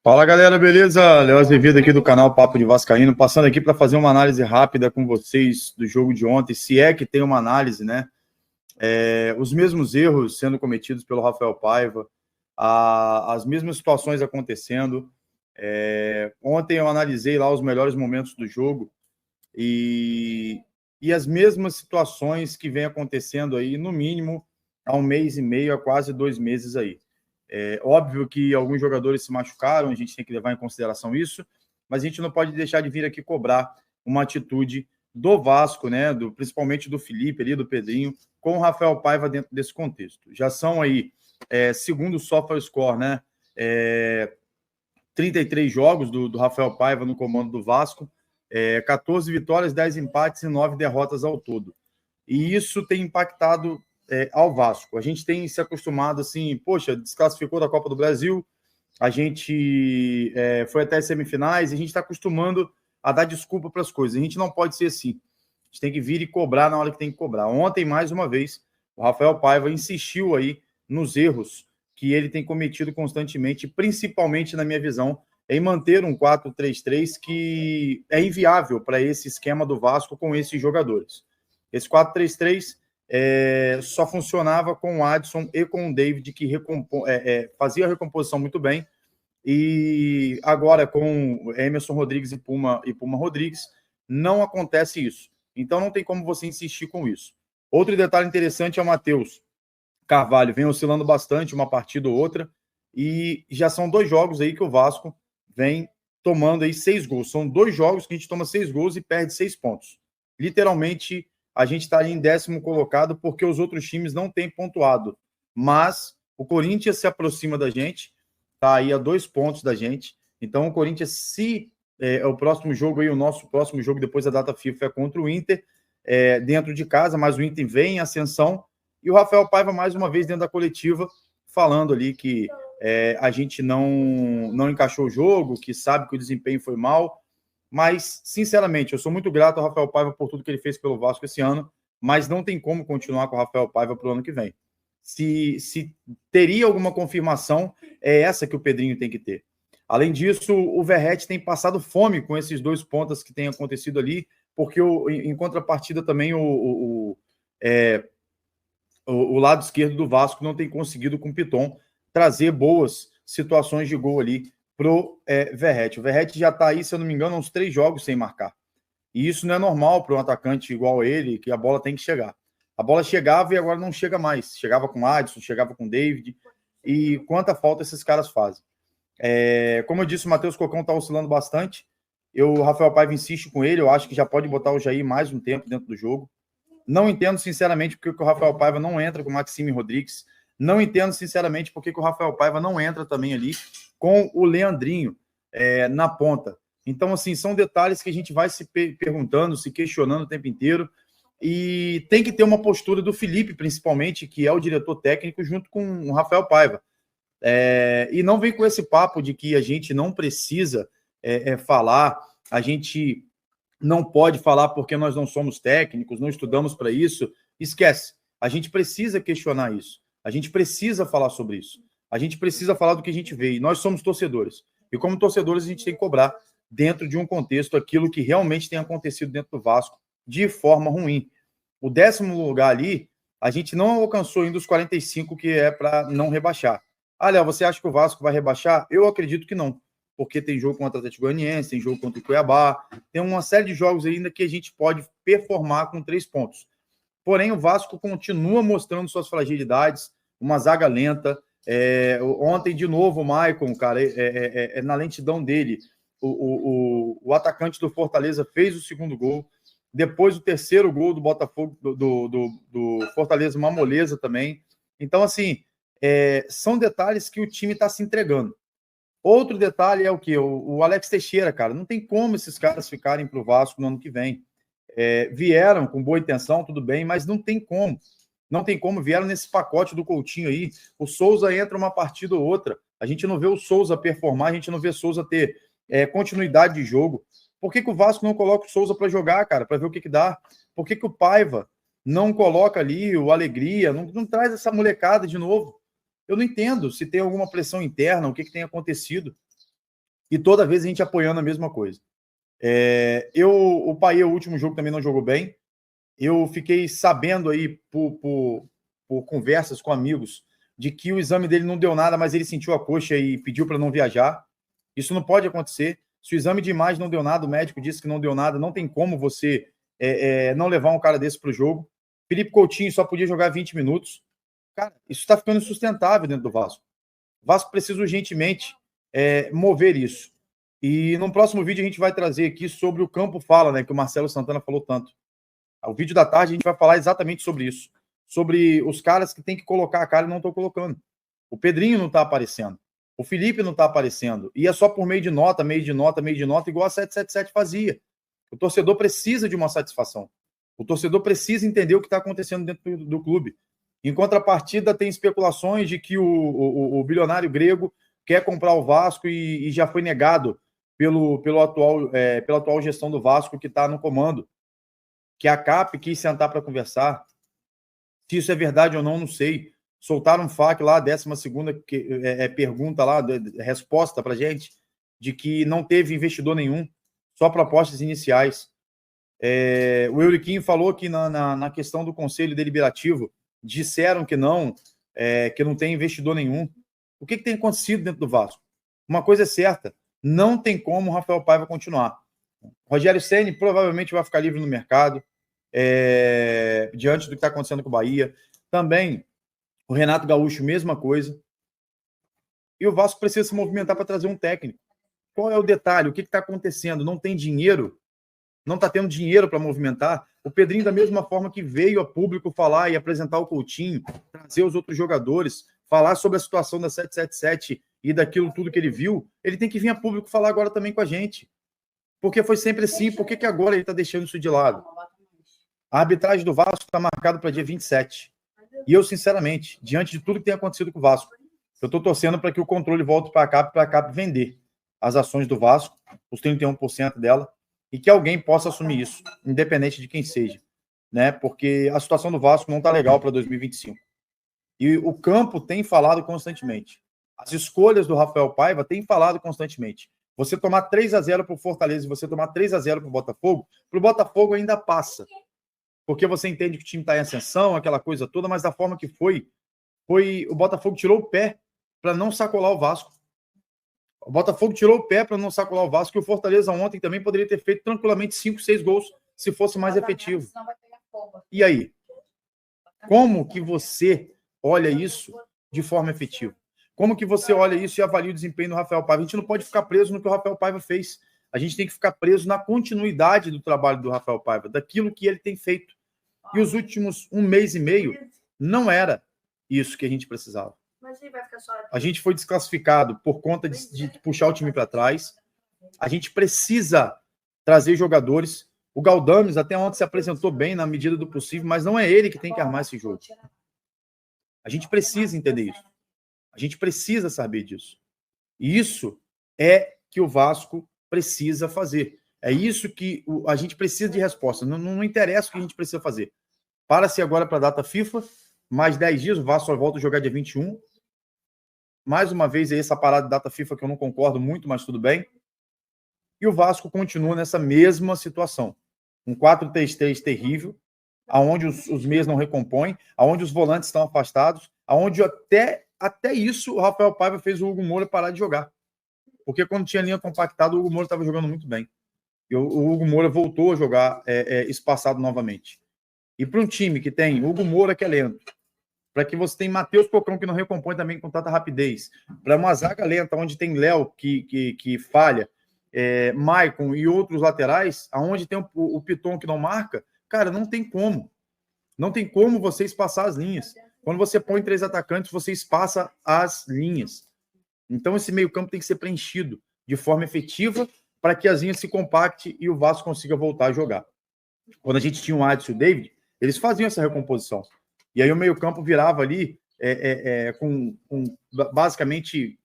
Fala galera, beleza? Léo Azevedo aqui do canal Papo de Vascaíno, passando aqui para fazer uma análise rápida com vocês do jogo de ontem, se é que tem uma análise, né? Os mesmos erros sendo cometidos pelo Rafael Paiva, as mesmas situações acontecendo. Ontem eu analisei lá os melhores momentos do jogo e as mesmas situações que vem acontecendo aí, no mínimo, há um mês e meio, há quase 2 meses aí. Óbvio que alguns jogadores se machucaram, a gente tem que levar em consideração isso, mas a gente não pode deixar de vir aqui cobrar uma atitude do Vasco, né, principalmente do Felipe ali, do Pedrinho, com o Rafael Paiva dentro desse contexto. Já são aí, segundo o SofaScore, né, 33 jogos do Rafael Paiva no comando do Vasco, 14 vitórias, 10 empates e 9 derrotas ao todo. E isso tem impactado ao Vasco. A gente tem se acostumado assim, poxa, desclassificou da Copa do Brasil, a gente foi até as semifinais, e a gente está acostumando a dar desculpa para as coisas. A gente não pode ser assim. A gente tem que vir e cobrar na hora que tem que cobrar. Ontem, mais uma vez, o Rafael Paiva insistiu aí nos erros que ele tem cometido constantemente, principalmente, na minha visão, em manter um 4-3-3 que é inviável para esse esquema do Vasco com esses jogadores. Esse 4-3-3 só funcionava com o Adson e com o David, que fazia a recomposição muito bem, e agora com Emerson Rodrigues e Puma Rodrigues, não acontece isso. Então não tem como você insistir com isso. Outro detalhe interessante é o Matheus Carvalho, vem oscilando bastante uma partida ou outra, e já são 2 jogos aí que o Vasco vem tomando aí 6 gols. São 2 jogos que a gente toma 6 gols e perde 6 pontos. Literalmente, a gente está ali em 10º colocado porque os outros times não têm pontuado. Mas o Corinthians se aproxima da gente, está aí a 2 pontos da gente. Então, o Corinthians, se o próximo jogo aí, o nosso próximo jogo depois da data FIFA é contra o Inter, dentro de casa, mas o Inter vem em ascensão. E o Rafael Paiva, mais uma vez, dentro da coletiva, falando ali que a gente não encaixou o jogo, que sabe que o desempenho foi mal. Mas, sinceramente, eu sou muito grato ao Rafael Paiva por tudo que ele fez pelo Vasco esse ano, mas não tem como continuar com o Rafael Paiva para o ano que vem. Se teria alguma confirmação, é essa que o Pedrinho tem que ter. Além disso, o Verratti tem passado fome com esses 2 pontas que tem acontecido ali, porque em contrapartida também o lado esquerdo do Vasco não tem conseguido, com o Piton, trazer boas situações de gol ali pro Verratti. O Verratti já está aí, se eu não me engano, uns 3 jogos sem marcar. E isso não é normal para um atacante igual ele, que a bola tem que chegar. A bola chegava e agora não chega mais. Chegava com o Adson, chegava com o David. E quanta falta esses caras fazem. Como eu disse, o Matheus Cocão está oscilando bastante. O Rafael Paiva insiste com ele. Eu acho que já pode botar o Jair mais um tempo dentro do jogo. Não entendo, sinceramente, porque o Rafael Paiva não entra com o Maxime Rodrigues. Não entendo, sinceramente, porque o Rafael Paiva não entra também ali com o Leandrinho na ponta. Então, assim, são detalhes que a gente vai se perguntando, se questionando o tempo inteiro. E tem que ter uma postura do Felipe, principalmente, que é o diretor técnico, junto com o Rafael Paiva. E não vem com esse papo de que a gente não precisa falar, a gente não pode falar porque nós não somos técnicos, não estudamos para isso. Esquece. A gente precisa questionar isso. A gente precisa falar sobre isso. A gente precisa falar do que a gente vê. E nós somos torcedores. E como torcedores, a gente tem que cobrar, dentro de um contexto, aquilo que realmente tem acontecido dentro do Vasco de forma ruim. O 10º lugar ali, a gente não alcançou ainda os 45, que é para não rebaixar. Léo, você acha que o Vasco vai rebaixar? Eu acredito que não. Porque tem jogo contra o Atlético Goianiense, tem jogo contra o Cuiabá, tem uma série de jogos ainda que a gente pode performar com 3 pontos. Porém, o Vasco continua mostrando suas fragilidades, uma zaga lenta. Ontem, de novo, o Maicon, cara, na lentidão dele, o atacante do Fortaleza fez o 2º gol. Depois, o 3º gol do Botafogo, do Fortaleza, uma moleza também. Então, assim, são detalhes que o time está se entregando. Outro detalhe é o que? O Alex Teixeira, cara. Não tem como esses caras ficarem para o Vasco no ano que vem. Vieram com boa intenção, tudo bem, mas não tem como. Não tem como, vieram nesse pacote do Coutinho aí. O Souza entra uma partida ou outra. A gente não vê o Souza performar, a gente não vê o Souza ter continuidade de jogo. Por que o Vasco não coloca o Souza para jogar, cara? Para ver o que dá? Por que o Paiva não coloca ali o Alegria? Não traz essa molecada de novo? Eu não entendo se tem alguma pressão interna, o que tem acontecido. E toda vez a gente apoiando a mesma coisa. O Payet, o último jogo, também não jogou bem. Eu fiquei sabendo aí, por conversas com amigos, de que o exame dele não deu nada, mas ele sentiu a coxa e pediu para não viajar. Isso não pode acontecer. Se o exame de imagem não deu nada, o médico disse que não deu nada, não tem como você não levar um cara desse para o jogo. Felipe Coutinho só podia jogar 20 minutos. Cara, isso está ficando insustentável dentro do Vasco. O Vasco precisa urgentemente mover isso. E no próximo vídeo a gente vai trazer aqui sobre o Campo Fala, né, que o Marcelo Santana falou tanto. O vídeo da tarde a gente vai falar exatamente sobre isso. Sobre os caras que tem que colocar a cara e não estão colocando. O Pedrinho não está aparecendo. O Felipe não está aparecendo. E é só por meio de nota, igual a 777 fazia. O torcedor precisa de uma satisfação. O torcedor precisa entender o que está acontecendo dentro do clube. Em contrapartida, tem especulações de que o bilionário grego quer comprar o Vasco e já foi negado pela atual gestão do Vasco que está no comando. Que a CAP quis sentar para conversar. Se isso é verdade ou não, não sei. Soltaram um FAQ lá, a 12ª pergunta lá, resposta para a gente, de que não teve investidor nenhum, só propostas iniciais. O Euriquinho falou que na questão do Conselho Deliberativo, disseram que não tem investidor nenhum. O que tem acontecido dentro do Vasco? Uma coisa é certa, não tem como o Rafael Paiva continuar. Rogério Ceni provavelmente vai ficar livre no mercado, diante do que está acontecendo com o Bahia. Também o Renato Gaúcho, mesma coisa. E o Vasco precisa se movimentar para trazer um técnico. Qual é o detalhe? O que está acontecendo? Não tem dinheiro? Não está tendo dinheiro para movimentar? O Pedrinho, da mesma forma que veio a público falar e apresentar o Coutinho, trazer os outros jogadores, falar sobre a situação da 777 e daquilo tudo que ele viu, ele tem que vir a público falar agora também com a gente. Porque foi sempre assim, por que agora ele está deixando isso de lado? A arbitragem do Vasco está marcada para dia 27. E eu, sinceramente, diante de tudo que tem acontecido com o Vasco, eu estou torcendo para que o controle volte para a CAP vender as ações do Vasco, os 31% dela, e que alguém possa assumir isso, independente de quem seja. Né? Porque a situação do Vasco não está legal para 2025. E o campo tem falado constantemente. As escolhas do Rafael Paiva têm falado constantemente. Você tomar 3-0 para o Fortaleza e você tomar 3-0 para o Botafogo ainda passa. Porque você entende que o time está em ascensão, aquela coisa toda, mas da forma que foi o Botafogo tirou o pé para não sacolar o Vasco. O Botafogo tirou o pé para não sacolar o Vasco, e o Fortaleza ontem também poderia ter feito tranquilamente 5, 6 gols se fosse mais efetivo. E aí? Como que você olha isso de forma efetiva? Como que você olha isso e avalia o desempenho do Rafael Paiva? A gente não pode ficar preso no que o Rafael Paiva fez. A gente tem que ficar preso na continuidade do trabalho do Rafael Paiva, daquilo que ele tem feito. E os últimos 1 mês e meio não era isso que a gente precisava. A gente foi desclassificado por conta de puxar o time para trás. A gente precisa trazer jogadores. O Galdames até ontem se apresentou bem na medida do possível, mas não é ele que tem que armar esse jogo. A gente precisa entender isso. A gente precisa saber disso. E isso é que o Vasco precisa fazer. É isso que a gente precisa de resposta. Não interessa o que a gente precisa fazer. Para-se agora para a data FIFA, mais 10 dias, o Vasco só volta a jogar dia 21. Mais uma vez, aí essa parada de data FIFA que eu não concordo muito, mas tudo bem. E o Vasco continua nessa mesma situação. Um 4-3-3 terrível, aonde os meias não recompõem, aonde os volantes estão afastados, aonde até isso o Rafael Paiva fez o Hugo Moura parar de jogar. Porque quando tinha linha compactada, o Hugo Moura estava jogando muito bem. E o Hugo Moura voltou a jogar espaçado novamente. E para um time que tem Hugo Moura, que é lento, para que você tem Matheus Pocão, que não recompõe também com tanta rapidez, para uma zaga lenta, onde tem Léo, que falha, Maicon e outros laterais, aonde tem o Piton, que não marca, cara, não tem como. Não tem como você espaçar as linhas. Quando você põe 3 atacantes, você espaça as linhas. Então, esse meio-campo tem que ser preenchido de forma efetiva para que as linhas se compactem e o Vasco consiga voltar a jogar. Quando a gente tinha o Adson e o David, eles faziam essa recomposição. E aí o meio-campo virava ali com basicamente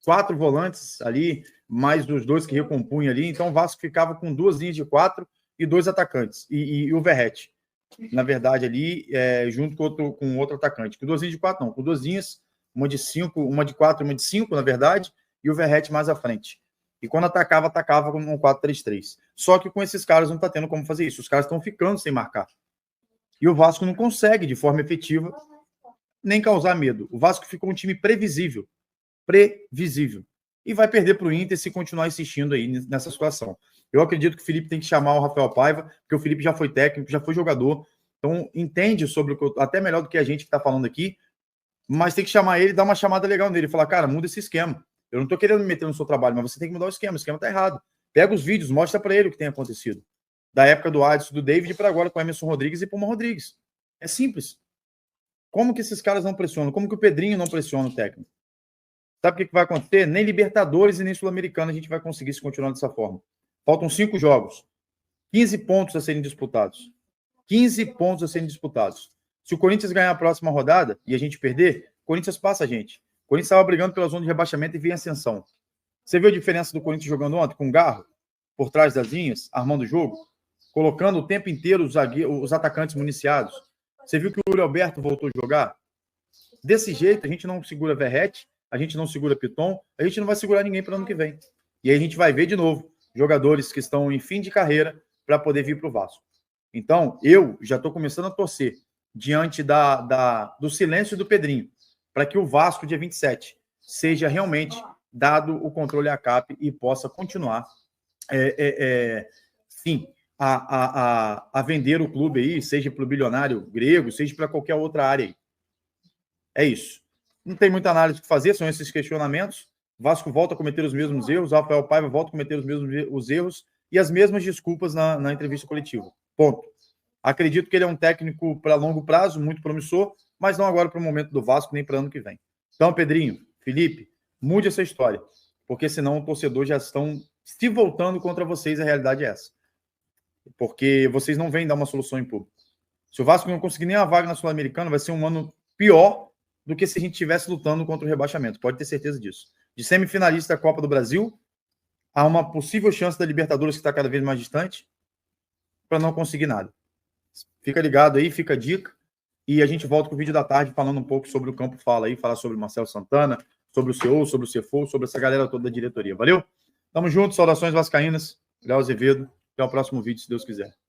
4 volantes ali, mais os 2 que recompunham ali. Então o Vasco ficava com 2 linhas de 4 e 2 atacantes. E o Verratti, na verdade, ali, junto com outro atacante. Com 2 linhas de 4, não. Com 2 linhas, uma de 5, uma de 4 e uma de 5, na verdade, e o Verratti mais à frente. E quando atacava com um 4-3-3. Só que com esses caras não está tendo como fazer isso. Os caras estão ficando sem marcar. E o Vasco não consegue, de forma efetiva, nem causar medo. O Vasco ficou um time previsível. Previsível. E vai perder para o Inter se continuar insistindo aí nessa situação. Eu acredito que o Felipe tem que chamar o Rafael Paiva, porque o Felipe já foi técnico, já foi jogador, então entende sobre o que até melhor do que a gente que está falando aqui, mas tem que chamar ele, dar uma chamada legal nele, falar, cara, muda esse esquema. Eu não estou querendo me meter no seu trabalho, mas você tem que mudar o esquema está errado. Pega os vídeos, mostra para ele o que tem acontecido. Da época do Adson, do David, para agora com o Emerson Rodrigues e Puma Rodrigues. É simples. Como que esses caras não pressionam? Como que o Pedrinho não pressiona o técnico? Sabe o que vai acontecer? Nem Libertadores e nem Sul-Americana a gente vai conseguir se continuar dessa forma. Faltam 5 jogos. 15 pontos a serem disputados. 15 pontos a serem disputados. Se o Corinthians ganhar a próxima rodada e a gente perder, o Corinthians passa a gente. O Corinthians estava brigando pela zona de rebaixamento e vem ascensão. Você viu a diferença do Corinthians jogando ontem com o Garro, por trás das linhas, armando o jogo, colocando o tempo inteiro os atacantes municiados? Você viu que o Yuri Alberto voltou a jogar? Desse jeito, a gente não segura Verratti, a gente não segura Piton, a gente não vai segurar ninguém para o ano que vem. E aí a gente vai ver de novo jogadores que estão em fim de carreira para poder vir para o Vasco. Então, eu já estou começando a torcer diante do silêncio do Pedrinho, para que o Vasco, dia 27, seja realmente dado o controle à CAP e possa continuar sim, a vender o clube aí, seja para o bilionário grego, seja para qualquer outra área aí. É isso. Não tem muita análise que fazer, são esses questionamentos. O Vasco volta a cometer os mesmos erros, o Rafael Paiva volta a cometer os erros e as mesmas desculpas na entrevista coletiva. Ponto. Acredito que ele é um técnico para longo prazo, muito promissor, mas não agora para o momento do Vasco, nem para o ano que vem. Então, Pedrinho, Felipe, mude essa história, porque senão o torcedor já estão se voltando contra vocês, a realidade é essa. Porque vocês não vêm dar uma solução em público. Se o Vasco não conseguir nem a vaga na Sul-Americana, vai ser um ano pior do que se a gente estivesse lutando contra o rebaixamento. Pode ter certeza disso. De semifinalista da Copa do Brasil, há uma possível chance da Libertadores, que está cada vez mais distante, para não conseguir nada. Fica ligado aí, fica a dica. E a gente volta com o vídeo da tarde falando um pouco sobre o Campo Fala aí, falar sobre o Marcelo Santana, sobre o CEO, sobre o CFO, sobre essa galera toda da diretoria. Valeu? Tamo junto, saudações vascaínas. Léo Azevedo. Até o próximo vídeo, se Deus quiser.